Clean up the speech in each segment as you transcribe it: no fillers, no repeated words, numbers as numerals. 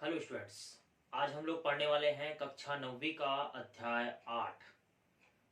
Hello students. आज हम लोग पढ़ने वाले हैं कक्षा 9वीं का अध्याय 8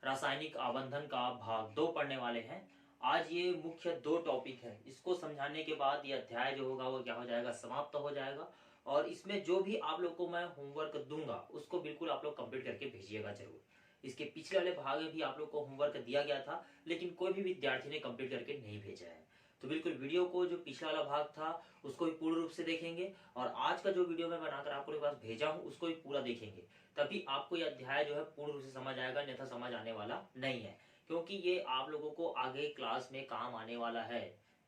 रासायनिक आबंधन का भाग 2 पढ़ने वाले हैं। आज ये मुख्य 2 टॉपिक है, इसको समझाने के बाद ये अध्याय जो होगा वो क्या हो जाएगा, समाप्त हो जाएगा। और इसमें जो भी आप लोग को मैं होमवर्क दूंगा उसको बिल्कुल आप लोग कंप्लीट करके भेजिएगा जरूर। इसके पिछले वाले भाग में भी आप लोग को होमवर्क दिया गया था, लेकिन कोई भी विद्यार्थी ने कंप्लीट करके नहीं भेजा है। तो बिल्कुल वीडियो को जो पिछला वाला भाग था उसको भी पूर्ण रूप से देखेंगे, और आज का जो वीडियो मैं बनाकर आपके पास भेजा हूं उसको भी पूरा देखेंगे, तभी आपको यह अध्याय जो है पूर्ण रूप से समझ आएगा, अन्यथा समझ आने वाला नहीं है। क्योंकि ये आप लोगों को आगे क्लास में काम आने वाला है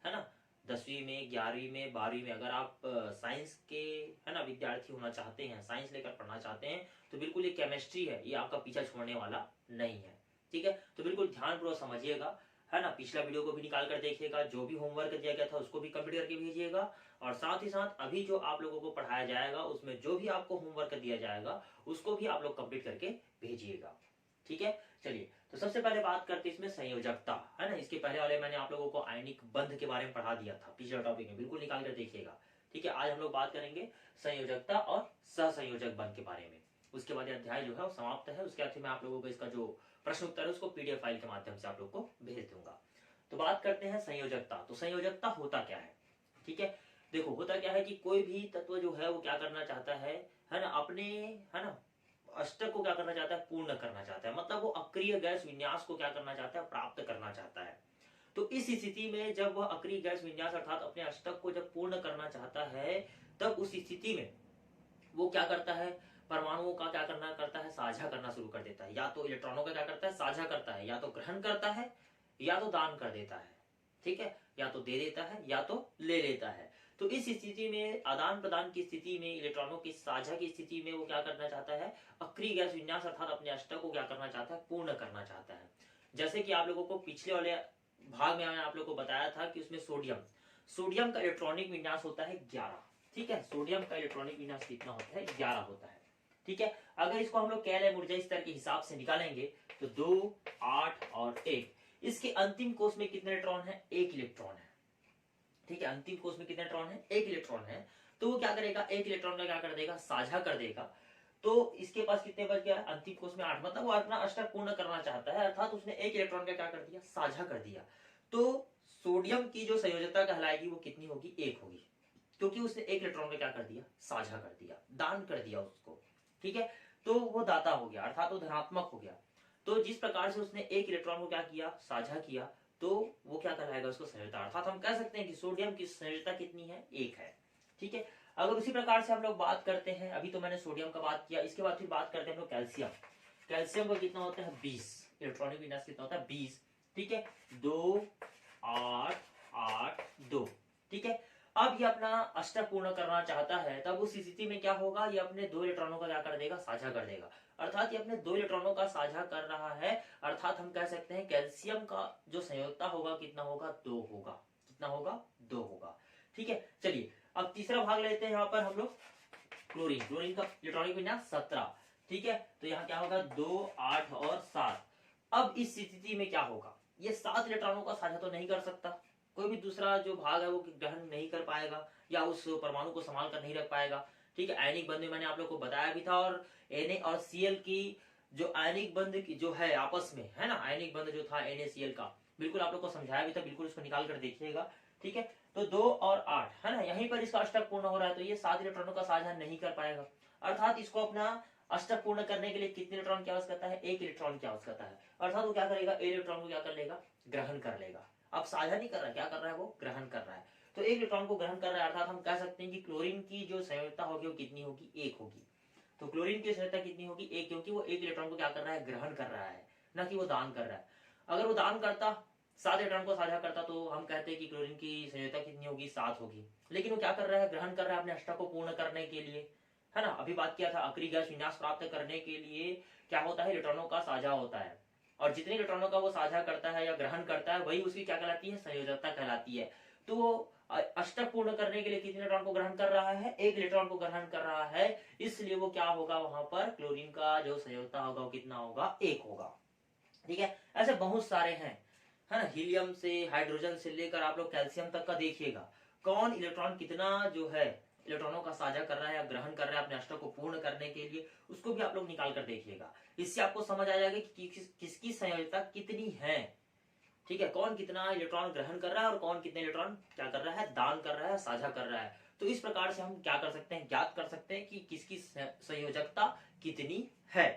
ना। 10वीं में, 11वीं में, 12वीं में अगर आप साइंस के है ना विद्यार्थी होना चाहते हैं, साइंस लेकर पढ़ना चाहते हैं, तो बिल्कुल ये केमिस्ट्री है, ये आपका पीछा छोड़ने वाला नहीं है। ठीक है, तो बिल्कुल ध्यानपूर्वक समझिएगा, है ना। पिछला वीडियो को भी निकाल कर देखिएगा, जो भी होमवर्क दिया गया था उसको भी कंप्लीट करके भेजिएगा, और साथ ही साथ अभी जो आप लोगों को पढ़ाया जाएगा उसमें जो भी आपको होमवर्क दिया जाएगा उसको भी आप लोग कंप्लीट करके भेजिएगा। ठीक है, चलिए तो सबसे पहले बात करते हैं इसमें संयोजकता, है ना। इसके पहले वाले मैंने आप लोगों को आयनिक बंध के बारे में पढ़ा दिया था पिछले टॉपिक में, बिल्कुल निकाल कर देखिएगा। ठीक है, आज हम लोग बात करेंगे संयोजकता और सहसंयोजक बंध के बारे में। उसके बाद अध्याय जो है वो समाप्त है। उसके बाद मैं आप लोगों को इसका जो प्रश्न उत्तर है उसको पीडीएफ फाइल के माध्यम से आप लोग को भेज दूंगा। तो बात करते हैं संयोजकता। तो संयोजकता होता क्या है? ठीक है, देखो होता क्या है कि कोई भी तत्व जो है वो क्या करना चाहता है ना, अपने है ना अष्टक को क्या करना चाहता है, पूर्ण करना चाहता है। मतलब वो अक्रिय गैस विन्यास को क्या करना चाहता है, प्राप्त करना चाहता है। तो इस स्थिति में जब वह अक्रिय गैस विन्यास अर्थात अपने अष्टक को जब पूर्ण करना चाहता है, तब उस स्थिति में वो क्या करता है, परमाणुओं का क्या करना करता है, साझा करना शुरू कर देता है। या तो इलेक्ट्रॉनों का क्या करता है, साझा करता है, या तो ग्रहण करता है, या तो दान कर देता है। ठीक है, या तो दे देता है या तो ले लेता है। तो इस स्थिति में, आदान प्रदान की स्थिति में, इलेक्ट्रॉनों की साझा की स्थिति में वो क्या करना चाहता है, अक्रिय गैस विन्यास अर्थात अपने अष्टक को क्या करना चाहता है, पूर्ण करना चाहता है। जैसे कि आप लोगों को पिछले वाले भाग में मैंने आप लोगों को बताया था कि उसमें सोडियम का इलेक्ट्रॉनिक विन्यास होता है 11। ठीक है, सोडियम का इलेक्ट्रॉनिक विन्यास कितना होता है, 11 होता है। ठीक है, अगर इसको हम लोग कैलम ऊर्जा स्तर के हिसाब से निकालेंगे तो 2, 8 और 1। इसके अंतिम कोष में कितने इलेक्ट्रॉन है, 1 इलेक्ट्रॉन है। ठीक है, अंतिम कोष में कितने इलेक्ट्रॉन है, 1 इलेक्ट्रॉन है। तो वो क्या करेगा, 1 इलेक्ट्रॉन का क्या कर देगा, साझा कर देगा। तो इसके पास कितने बच गया, अंतिम कोष में 8। मतलब वो अपना अष्टक पूर्ण करना चाहता है, अर्थात उसने 1 इलेक्ट्रॉन का क्या कर दिया, साझा कर दिया। तो सोडियम की जो संयोजकता कहलाएगी वो कितनी होगी, 1 होगी, क्योंकि उसने 1 इलेक्ट्रॉन का क्या कर दिया, साझा कर दिया, दान कर दिया उसको। ठीक है, तो वो दाता हो गया, अर्थात वो धनात्मक हो गया। तो जिस प्रकार से उसने 1 इलेक्ट्रॉन को क्या किया, साझा किया, तो वो क्या कहलाएगा, उसको संयोजकता। अर्थात हम कह सकते हैं कि सोडियम की संयोजकता कितनी है, 1 है। ठीक है, अगर उसी प्रकार से हम लोग बात करते हैं, अभी तो मैंने सोडियम का बात किया, इसके बाद फिर बात करते हैं हम लोग कैल्शियम। कैल्शियम का कितना होता है, 20 इलेक्ट्रॉनिक विन्यास कितना होता है, 20। ठीक है, 2, 8, 8, 2। ठीक है, अब ये अपना अष्टक पूर्ण करना चाहता है, तब उस स्थिति में क्या होगा, ये अपने 2 इलेक्ट्रॉनों का क्या कर देगा, साझा कर देगा। अर्थात ये अपने 2 इलेक्ट्रॉनों का साझा कर रहा है, अर्थात हम कह सकते हैं कैल्शियम का जो संयोजकता होगा कितना होगा, 2 होगा। कितना होगा, 2 होगा। ठीक है, चलिए अब तीसरा भाग लेते हैं यहाँ पर हम लोग, क्लोरीन। क्लोरीन का इलेक्ट्रॉनिक विन्यास 17। ठीक है, तो यहाँ क्या होगा, 2, 8 और 7। अब इस स्थिति में क्या होगा, ये 7 इलेक्ट्रॉनों का साझा तो नहीं कर सकता, कोई भी दूसरा जो भाग है वो ग्रहण नहीं कर पाएगा या उस परमाणु को संभाल कर नहीं रख पाएगा। ठीक है, आयनिक बंध में मैंने आप लोग को बताया भी था, और Na और Cl की जो आयनिक बंध की जो है आपस में, है ना, आयनिक बंध जो था NaCl का, बिल्कुल आप लोग को समझाया भी था, बिल्कुल इसको निकाल कर देखिएगा। ठीक है, तो 2 और 8 है ना, यहीं पर इसका अष्टक पूर्ण हो रहा है, तो ये 7 इलेक्ट्रॉनों का साझा नहीं कर पाएगा। अर्थात इसको अपना अष्टक पूर्ण करने के लिए कितने इलेक्ट्रॉन की आवश्यकता है, 1 इलेक्ट्रॉन की आवश्यकता है। अर्थात वो क्या करेगा, इलेक्ट्रॉन को क्या कर लेगा, ग्रहण कर लेगा। अब साझा नहीं कर रहा है, क्या कर रहा है, वो ग्रहण कर रहा है। तो 1 इलेक्ट्रॉन को ग्रहण कर रहा है, अर्थात हम कह सकते हैं कि क्लोरीन की जो संयोजकता होगी वो कितनी होगी, 1 होगी। तो क्लोरीन की संयोजकता कितनी होगी, 1, क्योंकि वो 1 इलेक्ट्रॉन को क्या कर रहा है, ग्रहण कर रहा है, ना कि वो दान कर रहा है। अगर वो दान करता, 7 इलेक्ट्रॉन को साझा करता, तो हम कहते हैं कि क्लोरीन की संयोजकता कितनी होगी, 7 होगी। लेकिन वो क्या कर रहा है, ग्रहण कर रहा है अपने अष्टक को पूर्ण करने के लिए, है ना। अभी बात किया था, अक्रिय गैस विन्यास प्राप्त करने के लिए क्या होता है, इलेक्ट्रॉनों का साझा होता है, और जितने इलेक्ट्रॉनों का वो साझा करता है या ग्रहण करता है वही उसकी क्या कहलाती है, संयोजकता कहलाती है। तो वो अष्टक पूर्ण करने के लिए कितने इलेक्ट्रॉन को ग्रहण कर रहा है, 1 इलेक्ट्रॉन को ग्रहण कर रहा है, इसलिए वो क्या होगा, वहां पर क्लोरीन का जो संयोजकता होगा वो कितना होगा, 1 होगा। ठीक है, ऐसे बहुत सारे हैं, है ना, हीलियम से, हाइड्रोजन से लेकर आप लोग कैल्शियम तक का देखिएगा, कौन इलेक्ट्रॉन कितना जो है इलेक्ट्रॉनों का साझा कर रहा है या ग्रहण कर रहा है अपने अष्टक को पूर्ण करने के लिए, उसको भी आप लोग निकाल कर देखिएगा। इससे आपको समझ आ जाएगा कि किसकी संयोजकता कितनी है। ठीक है, कौन कितना इलेक्ट्रॉन ग्रहण कर रहा है और कौन कितने इलेक्ट्रॉन क्या कर रहा है, दान कर रहा है, साझा कर रहा है। तो इस प्रकार से हम क्या कर सकते हैं, ज्ञात कर सकते हैं कि किसकी संयोजकता कितनी है।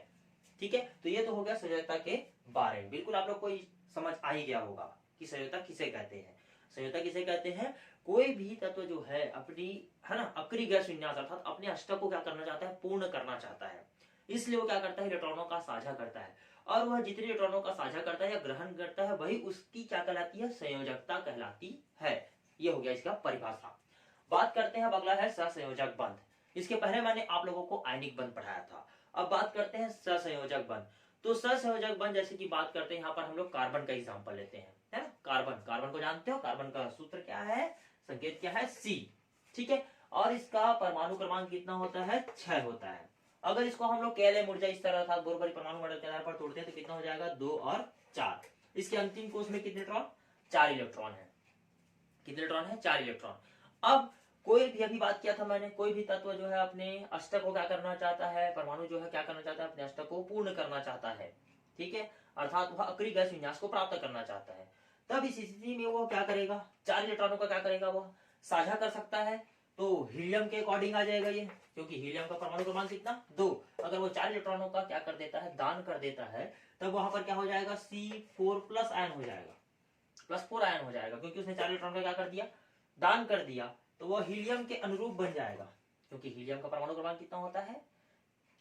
ठीक है, तो ये तो हो गया संयोजकता के बारे में। बिल्कुल आप लोग को समझ आ ही गया होगा कि संयोजकता किसे कहते हैं। संयोजकता किसे कहते हैं, कोई भी तत्व जो है अपनी, है ना, अक्रिय गैस विन्यास अर्थात अपने अष्टक को क्या करना चाहता है, पूर्ण करना चाहता है। इसलिए वो क्या करता है, इलेक्ट्रॉनों का साझा करता है। और वह जितने इलेक्ट्रॉनों का साझा करता है या ग्रहण करता है, वही उसकी क्या कहलाती है, संयोजकता कहलाती है। ये हो गया इसका परिभाषा। बात करते हैं अब अगला है सहसंयोजक बंध। इसके पहले मैंने आप लोगों को आयनिक बंध पढ़ाया था। अब बात करते हैं सहसंयोजक बंध। तो सहसंयोजक बंध जैसे कि बात करते हैं, यहाँ पर हम लोग कार्बन का एग्जांपल लेते हैं, है ना। कार्बन को जानते हो, कार्बन का सूत्र क्या है, संकेत क्या है, C। ठीक है, और इसका परमाणु क्रमांक कितना होता है, 6 होता है। अगर इसको हम लोग KLM ऊर्जा इस तरह अर्थात बोरबरी परमाणु मॉडल के आधार पर तोड़ते हैं तो कितना हो जाएगा, 2 और 4। इसके अंतिम कोष में कितने इलेक्ट्रॉन, 4 इलेक्ट्रॉन है। कितने इलेक्ट्रॉन है, 4 इलेक्ट्रॉन। अब कोई भी, अभी बात किया था मैंने, कोई भी तत्व जो है अपने अष्टक को क्या करना चाहता है, परमाणु जो है क्या करना चाहता है, अपने अष्टक को पूर्ण करना चाहता है। ठीक है, अर्थात वह अक्रिय गैस विन्यास को प्राप्त करना चाहता है। तब इस स्थिति में वो क्या करेगा, 4 इलेक्ट्रॉनों का क्या करेगा, वह साझा कर सकता है। तो हीलियम के अकॉर्डिंग आ जाएगा ये, क्योंकि हीलियम का परमाणु क्रमांक कितना, 2। अगर वो 4 इलेक्ट्रॉनों का क्या कर देता है, दान कर देता है, तब वहां पर क्या हो जाएगा, C4 प्लस आयन हो जाएगा, +4 आयन हो जाएगा, क्योंकि उसने 4 इलेक्ट्रॉन का क्या कर दिया, दान कर दिया। तो वो हीलियम के अनुरूप बन जाएगा, क्योंकि हीलियम का परमाणु क्रमांक कितना होता है,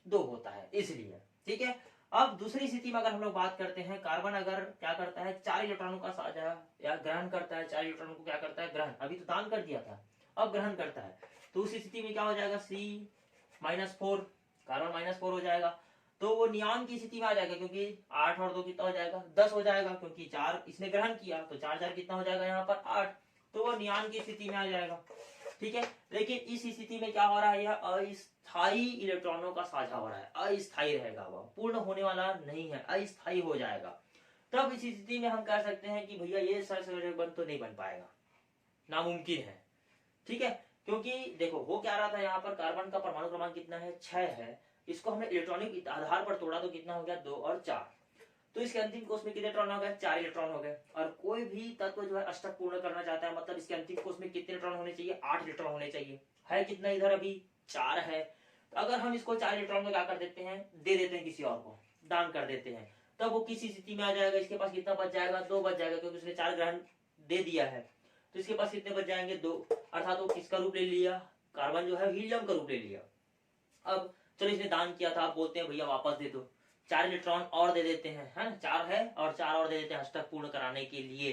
2 होता है, इसलिए। ठीक है, अब दूसरी स्थिति में अगर हम लोग बात करते हैं, कार्बन अगर क्या करता है, 4 इलेक्ट्रॉनों का साझा या ग्रहण करता है, 4 इलेक्ट्रॉनों को क्या करता है, ग्रहण, अभी तो दान कर दिया था, अब ग्रहण करता है। तो उस स्थिति में क्या हो जाएगा, C-4, कार्बन -4 हो जाएगा। तो वो नियॉन की स्थिति में आ जाएगा, क्योंकि 8 और 2 कितना हो जाएगा, 10 हो जाएगा, क्योंकि 4 इसने ग्रहण किया, तो 4 कितना हो जाएगा यहाँ पर 8। तो वो नियॉन की स्थिति में आ जाएगा। ठीक है, लेकिन इस स्थिति में क्या हो रहा है, यह अस्थायी इलेक्ट्रॉनों का साझा हो रहा है, अस्थायी रहेगा, वह पूर्ण होने वाला नहीं है, अस्थायी हो जाएगा। तब इस स्थिति में हम कह सकते हैं कि भैया ये सहसंयोजक बंध तो नहीं बन पाएगा, नामुमकिन है। ठीक है, क्योंकि देखो हो क्या रहा था, यहाँ पर कार्बन का परमाणु क्रमांक कितना है, 6 है। इसको हमने इलेक्ट्रॉनिक आधार पर तोड़ा तो कितना हो गया, 2 और 4। तो इसके अंतिम कोष में कितने इलेक्ट्रॉन हो गए, 4 इलेक्ट्रॉन हो गए। और कोई भी तत्व जो है अष्टक पूर्ण करना चाहता है, मतलब इसके अंतिम कोष में कितने इलेक्ट्रॉन होने चाहिए, 8 इलेक्ट्रॉन होने चाहिए। है कितना, इधर अभी 4 है। तो अगर हम इसको 4 इलेक्ट्रॉन में क्या कर देते हैं, दे देते हैं किसी और को, दान कर देते हैं, तब वो किसी स्थिति में आ जाएगा, इसके पास कितना बच जाएगा, 2 बच जाएगा, क्योंकि उसने 4 ग्रहण दे दिया है। तो इसके पास कितने बच जाएंगे, 2, अर्थात वो किसका रूप ले लिया, कार्बन जो है हीलियम का रूप ले लिया। अब चलो इसने दान किया था, आप बोलते हैं भैया वापस दे दो, 4 इलेक्ट्रॉन और दे देते हैं, है ना, 4 है और 4 और दे देते हैं अष्टक पूर्ण कराने के लिए।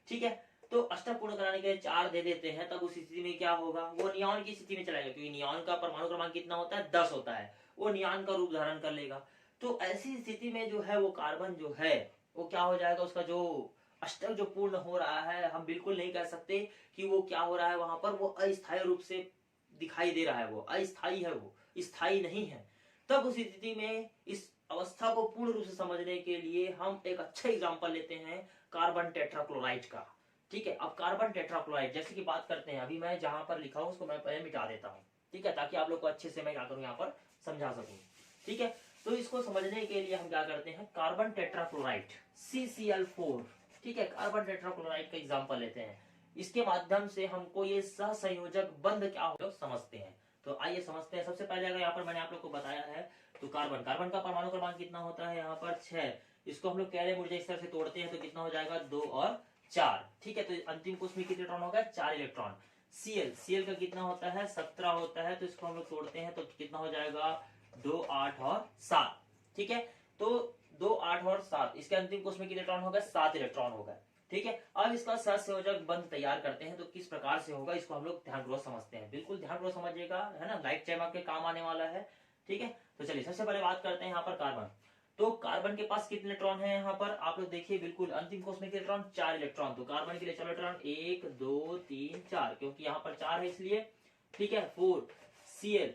ठीक है, तो अष्टक पूर्ण कराने के लिए 4 दे देते हैं, तब उस स्थिति में क्या होगा, वो नियॉन की स्थिति में चलाएगा, क्योंकि नियॉन का परमाणु क्रमांक कितना होता है, 10 होता है, वो नियॉन का रूप धारण कर लेगा। तो ऐसी स्थिति में जो है वो कार्बन जो है वो क्या हो जाएगा, उसका जो अष्टक जो पूर्ण हो रहा है, हम बिल्कुल नहीं कह सकते कि वो क्या हो रहा है, वहां पर वो अस्थायी रूप से दिखाई दे रहा है, वो अस्थायी है, वो स्थायी नहीं है। तब उस स्थिति में इस अवस्था को पूर्ण रूप से समझने के लिए हम एक अच्छा एग्जांपल लेते हैं कार्बन टेट्राक्लोराइड का। ठीक है, अब कार्बन टेट्राक्लोराइड जैसे कि बात करते हैं, अभी मैं जहां पर लिखा हूं उसको मैं पहले मिटा देता हूं, ठीक है, ताकि आप लोग को अच्छे से मैं क्या करूं यहाँ पर समझा सकूं। ठीक है, तो इसको समझने के लिए हम क्या करते हैं, कार्बन टेट्राक्लोराइड CCl4, ठीक है, कार्बन टेट्राक्लोराइड का एग्जांपल लेते हैं। इसके माध्यम से हमको ये सहसंयोजक बंध क्या हो समझते हैं। तो आइए समझते हैं। सबसे पहले अगर यहाँ पर मैंने आप लोग को बताया है, तो कार्बन का परमाणु क्रमांक कितना होता है, यहाँ पर 6। इसको हम लोग KLM ऊर्जा इस तरह से तोड़ते हैं तो कितना हो जाएगा, 2 और 4। ठीक है, तो अंतिम कोष में कितने इलेक्ट्रॉन होगा, 4 इलेक्ट्रॉन। Cl का कितना होता है, 17 होता है, तो इसको हम लोग तोड़ते हैं तो कितना हो जाएगा, 2, 8 और 7। ठीक है, तो 2, 8 और 7, इसके अंतिम कोष में कितने इलेक्ट्रॉन हो गए, 7 इलेक्ट्रॉन हो गए। ठीक है, अब इसका सहसंयोजक बंध तैयार करते हैं तो किस प्रकार से होगा, इसको हम लोग ध्यानपूर्वक समझते हैं। बिल्कुल ध्यानपूर्वक समझिएगा, है ना, लाइफ टाइम आपके काम आने वाला है। ठीक है, तो चलिए सबसे पहले बात करते हैं यहाँ पर कार्बन। तो कार्बन के पास कितने इलेक्ट्रॉन है, यहाँ पर आप लोग देखिए, बिल्कुल अंतिम कोष में कितने इलेक्ट्रॉन, 4 इलेक्ट्रॉन। तो कार्बन के लिए 4 इलेक्ट्रॉन, 1, 2, 3, 4, क्योंकि यहाँ पर 4 है इसलिए। ठीक है, 4 Cl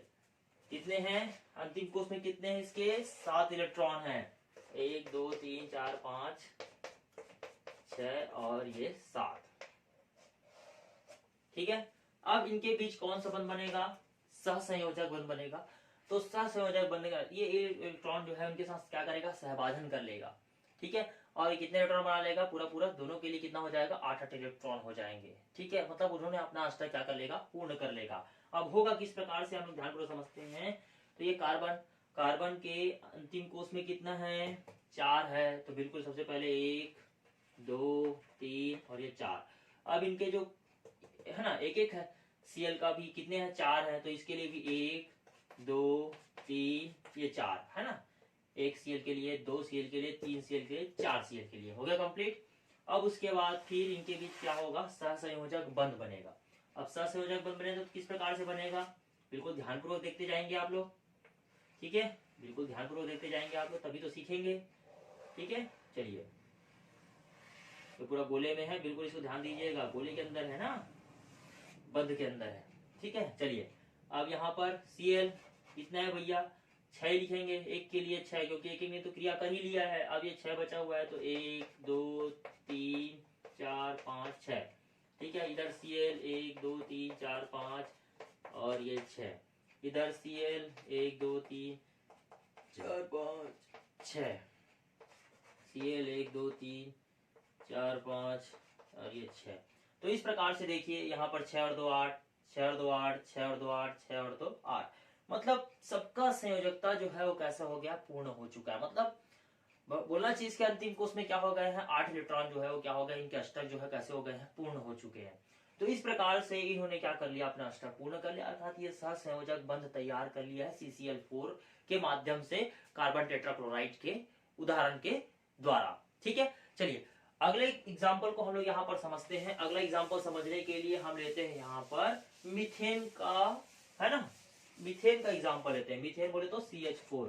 कितने हैं, अंतिम कोष में कितने हैं इसके, 7 इलेक्ट्रॉन है, 1, 2, 3, 4, 5, 6 और ये 7। ठीक है, अब इनके बीच कौन सा बंध बनेगा, सहसंयोजक बंध बनेगा। तो सहसंयोजक बनेगा, ये इलेक्ट्रॉन जो है उनके साथ क्या करेगा, सहभाजन कर लेगा, ठीक है। और कितने इलेक्ट्रॉन बना लेगा, पूरा पूरा दोनों के लिए कितना हो जाएगा, 8 इलेक्ट्रॉन हो जाएंगे, ठीक है। मतलब उन्होंने अपना अष्टक क्या कर लेगा, पूर्ण कर लेगा। अब होगा किस प्रकार से, हम लोग ध्यानपूर्वक समझते हैं। तो ये कार्बन, कार्बन के अंतिम कोष में कितना है, 4 है। तो बिल्कुल सबसे पहले 1 2 3 और ये 4। अब इनके जो है ना, एक एक है, Cl का भी कितने हैं, 4 है। तो इसके लिए भी 1 2 3 ये 4 है ना, 1 Cl के लिए, 2 Cl के लिए, 3 Cl के लिए, 4 Cl के लिए, हो गया कंप्लीट। अब उसके बाद फिर इनके बीच क्या होगा, सहसंयोजक बंध बनेगा। अब सहसंयोजक बंध बनेगा तो किस प्रकार से बनेगा, बिल्कुल ध्यानपूर्वक देखते जाएंगे आप लोग, ठीक है। बिल्कुल ध्यानपूर्वक देखते जाएंगे आप लोग, तभी तो सीखेंगे, ठीक है। चलिए, तो पूरा गोले में है, बिल्कुल इसको ध्यान दीजिएगा, गोले के अंदर है ना, बंध के अंदर है, ठीक है। चलिए, अब यहाँ पर Cl कितना है भैया, 6 लिखेंगे, एक के लिए 6, क्योंकि एक ने तो क्रिया कर ही लिया है। अब ये 6 बचा हुआ है, तो 1 2 3 4 5 6, ठीक है। इधर Cl 1 2 3 4 5 और ये 6, इधर Cl 1 2 3 4 5 6, Cl 1 2 3 4 5 और ये 6। तो इस प्रकार से देखिए, यहाँ पर 6 और 2 8, 6 और 2 8, 6 और 2 8, 6 और 2 8, मतलब सबका संयोजकता जो है वो कैसा हो गया, पूर्ण हो चुका है। मतलब बोलना चाहिए इसके अंतिम कोष में क्या हो गए हैं, 8 इलेक्ट्रॉन जो है वो क्या हो गए, इनके अष्टक जो है कैसे हो गए हैं, पूर्ण हो चुके हैं। तो इस प्रकार से इन्होंने क्या कर लिया, अपना अष्टक पूर्ण कर लिया, अर्थात ये सहसंयोजक बंध तैयार कर लिया है CCl4 के माध्यम से, कार्बन टेट्राक्लोराइड के उदाहरण के द्वारा, ठीक है। चलिए, अगले एग्जाम्पल को हम लोग यहाँ पर समझते हैं। अगला एग्जाम्पल समझने के लिए हम लेते हैं यहाँ पर मीथेन का, है ना, मीथेन का एग्जाम्पल लेते हैं। मीथेन बोले तो CH4,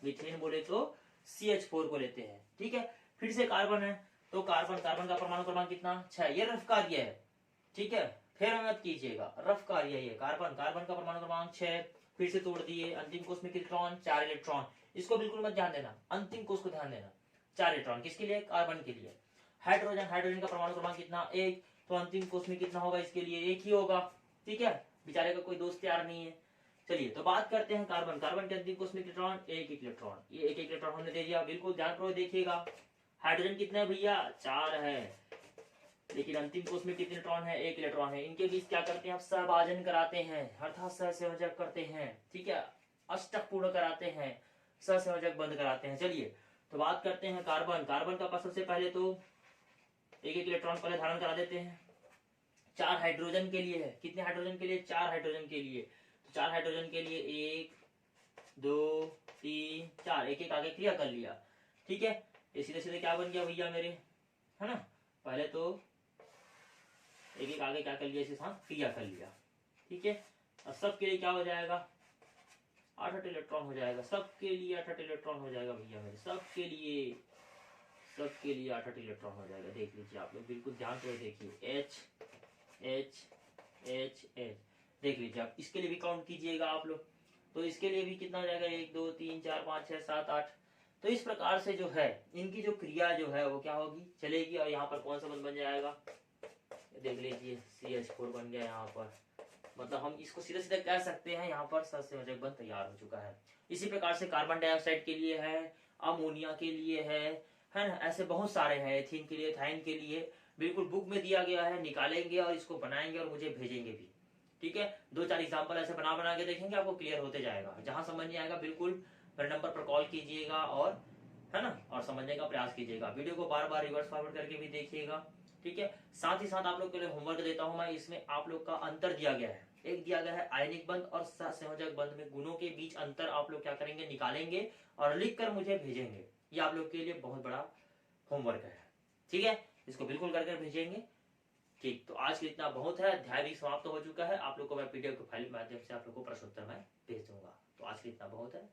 मीथेन बोले तो CH4 को लेते हैं, ठीक है। फिर से कार्बन है, तो कार्बन, कार्बन का परमाणु क्रमांक कितना, 6, ये रफ कार्य है, ठीक है। फिर मत कीजिएगा, रफ कार्य है ये, कार्बन, कार्बन का परमाणु क्रमांक 6, फिर से तोड़ दिए, अंतिम कोष में इलेक्ट्रॉन 4 इलेक्ट्रॉन, इसको बिल्कुल मत ध्यान देना, अंतिम कोष को ध्यान देना, 4 इलेक्ट्रॉन किसके लिए, कार्बन के लिए। हाइड्रोजन, हाइड्रोजन का परमाणु क्रमांक कितना, 1, तो अंतिम कोष में कितना होगा, इसके लिए 1 ही होगा, ठीक है। बेचारे का कोई दोस्त यार नहीं है। चलिए, तो बात करते हैं कार्बन, कार्बन के अंतिम कोष में इलेक्ट्रॉन 1 इलेक्ट्रॉन, ये 1 इलेक्ट्रॉन हमने दे दिया, बिल्कुल ध्यानपूर्वक देखिएगा। हाइड्रोजन कितने है भैया, 4 है, लेकिन अंतिम कोष में कितने इलेक्ट्रॉन है, 1 इलेक्ट्रॉन है। इनके बीच क्या करते हैं, आप सहभाजन कराते हैं, अर्थात सहसंयोजक करते हैं, ठीक है, अष्टक पूर्ण कराते हैं, सहसंयोजक बंद कराते हैं। चलिए, तो बात करते हैं कार्बन, कार्बन का पास सबसे पहले तो 1 इलेक्ट्रॉन पहले धारण करा देते हैं। 4 हाइड्रोजन के लिए है, कितने हाइड्रोजन के लिए, 4 हाइड्रोजन के लिए। तो 4 हाइड्रोजन के लिए 1 2 3 4, एक एक आगे क्रिया कर लिया, ठीक है। ये सीधे सीधे क्या बन गया भैया मेरे, है ना, पहले तो एक एक आगे क्या कर लिया, इसके साथ क्रिया कर लिया, ठीक है। अब सबके लिए क्या हो जाएगा, 8 इलेक्ट्रॉन हो जाएगा, सबके लिए 8 इलेक्ट्रॉन हो जाएगा भैया मेरे, सबके लिए, सबके लिए 8 इलेक्ट्रॉन हो जाएगा। देख लीजिए आप लोग, बिल्कुल ध्यान से देखिए, H H H H, देख लीजिए आप, इसके लिए भी काउंट कीजिएगा आप लोग, तो इसके लिए भी कितना हो जाएगा, 1 2 3 4 5 6 7 8। तो इस प्रकार से जो है इनकी जो क्रिया जो है वो क्या होगी, चलेगी। और यहाँ पर कौन सा बंध बन जाएगा, देख लीजिए CH4 बन गया यहाँ पर, मतलब हम इसको सीधे सीधे कह सकते हैं यहाँ पर सहसंयोजक बंध तैयार हो चुका है। इसी प्रकार से कार्बन डाइऑक्साइड के लिए है, अमोनिया के लिए है ना, ऐसे बहुत सारे हैं, एथीन के लिए, थाइन के लिए, बिल्कुल बुक में दिया गया है, निकालेंगे और इसको बनाएंगे और मुझे भेजेंगे भी, ठीक है। 2-4 एग्जाम्पल ऐसे बना बना के देखेंगे, आपको क्लियर होते जाएगा। जहां समझ नहीं आएगा बिल्कुल मेरे नंबर पर कॉल कीजिएगा, और है ना, और समझने का प्रयास कीजिएगा। वीडियो को बार बार रिवर्स फॉरवर्ड करके भी देखिएगा, ठीक है। साथ ही साथ आप लोग के लिए होमवर्क देता हूं मैं, इसमें आप लोग का अंतर दिया गया है, एक दिया गया है आयनिक बंध और सहसंयोजक बंध में गुणों के बीच अंतर आप लोग क्या करेंगे, निकालेंगे और लिखकर मुझे भेजेंगे। ये आप लोग के लिए बहुत बड़ा होमवर्क है, ठीक है, इसको बिल्कुल करके भेजेंगे। ठीक, तो आज के इतना बहुत है, अध्याय भी समाप्त हो चुका है। आप लोग को मैं PDF के फाइल के माध्यम से आप लोग को प्रश्नोत्तर में भेज दूंगा। तो आज के इतना बहुत है।